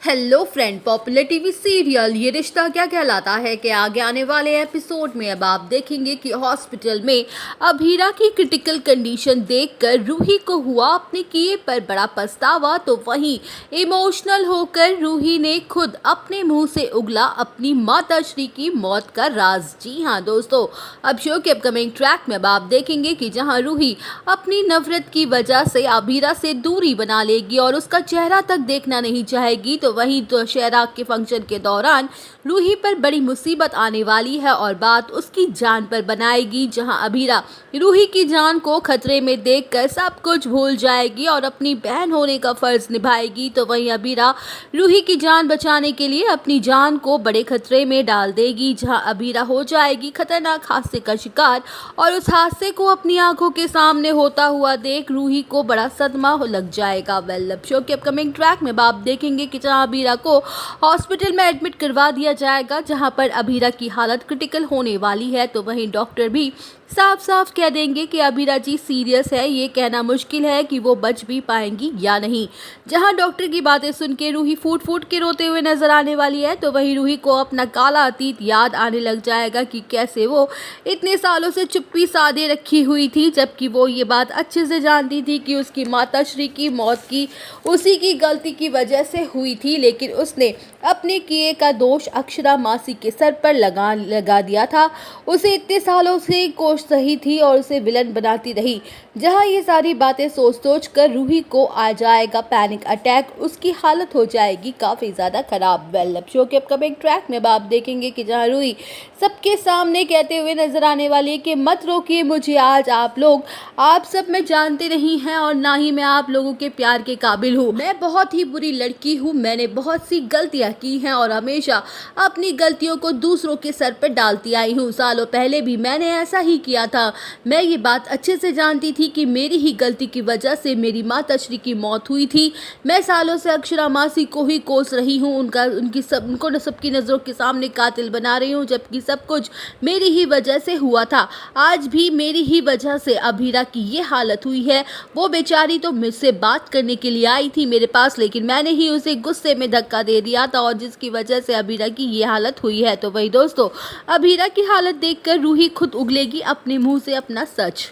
Hello friend, popular TV serial ये रिश्ता क्या कहलाता है कि आगे आने वाले एपिसोड में अब आप देखेंगे कि हॉस्पिटल में अभीरा की क्रिटिकल कंडीशन देखकर रूही को हुआ अपने किए पर बड़ा पछतावा। तो वहीं इमोशनल होकर रूही ने खुद अपने मुंह से उगला अपनी माता श्री की मौत का राज। जी हाँ दोस्तों, अब शो के अपकमिंग ट्रैक में अब आप देखेंगे कि जहाँ रूही अपनी नफरत की वजह से अभीरा से दूरी बना लेगी और उसका चेहरा तक देखना नहीं चाहेगी, तो वहीं दशहरा के फंक्शन के दौरान रूही पर बड़ी मुसीबत आने वाली है और बात उसकी जान पर बनाएगी। जहां अभीरा रूही की जान को खतरे में देखकर सब कुछ भूल जाएगी और अपनी बहन होने का फर्ज निभाएगी, तो वहीं अभीरा रूही की जान बचाने के लिए अपनी जान को बड़े खतरे में डाल देगी। जहां अभीरा हो जाएगी खतरनाक हादसे का शिकार और उस हादसे को अपनी आंखों के सामने होता हुआ देख रूही को बड़ा सदमा लग जाएगा। वेल, अब शो के अपकमिंग ट्रैक में आप देखेंगे कि जहां अभीरा को हॉस्पिटल में एडमिट करवा दिया जाएगा, जहां पर अभीरा की हालत क्रिटिकल होने वाली है, तो वहीं डॉक्टर भी साफ साफ कह देंगे कि अभीरा जी सीरियस है। ये कहना मुश्किल है कि वो बच भी पाएंगी या नहीं। जहां डॉक्टर की बातें सुन के रूही फूट फूट के रोते हुए नजर आने वाली है, तो वहीं रूही को अपना काला अतीत याद आने लग जाएगा कि कैसे वो इतने सालों से चुप्पी साधे रखी हुई थी, जबकि वो ये बात अच्छे से जानती थी कि उसकी माता श्री की मौत की उसी की गलती की वजह से हुई थी, लेकिन उसने अपने किए का दोष अक्षरा मासी के सर पर लगा दिया था। उसे इतने सालों से कोशिश सही थी और उसे विलन बनाती रही। जहां ये सारी बातें सोच कर रूही को आ जाएगा पैनिक अटैक, उसकी हालत हो जाएगी काफी ज्यादा खराब। वेल, अब शो के अपकमिंग ट्रैक में आप देखेंगे कि जहां रूही सबके सामने कहते हुए नजर आने वाली है कि मत रोकिए मुझे, आज आप सब मैं जानते नहीं हैं और ना ही मैं आप लोगों के प्यार के काबिल हूँ। मैं बहुत ही बुरी लड़की हूँ, मैंने बहुत सी गलतियां की हैं और हमेशा अपनी गलतियों को दूसरों के सर पर डालती आई हूँ। सालों पहले भी मैंने ऐसा ही किया था। मैं ये बात अच्छे से जानती थी कि मेरी ही गलती की वजह से मेरी माता श्री की मौत हुई थी। मैं सालों से अक्षरा मासी को ही कोस रही हूँ, उनको सबकी नज़रों के सामने कातिल बना रही हूँ, जबकि सब कुछ मेरी ही वजह से हुआ था। आज भी मेरी ही वजह से अभीरा की ये हालत हुई है। वो बेचारी तो मुझसे बात करने के लिए आई थी मेरे पास, लेकिन मैंने ही उसे गुस्से में धक्का दे दिया था और जिसकी वजह से अभीरा की ये हालत हुई है। तो वही दोस्तों, अभीरा की हालत देखकर रूही खुद उगलेगी अपने मुंह से अपना सच।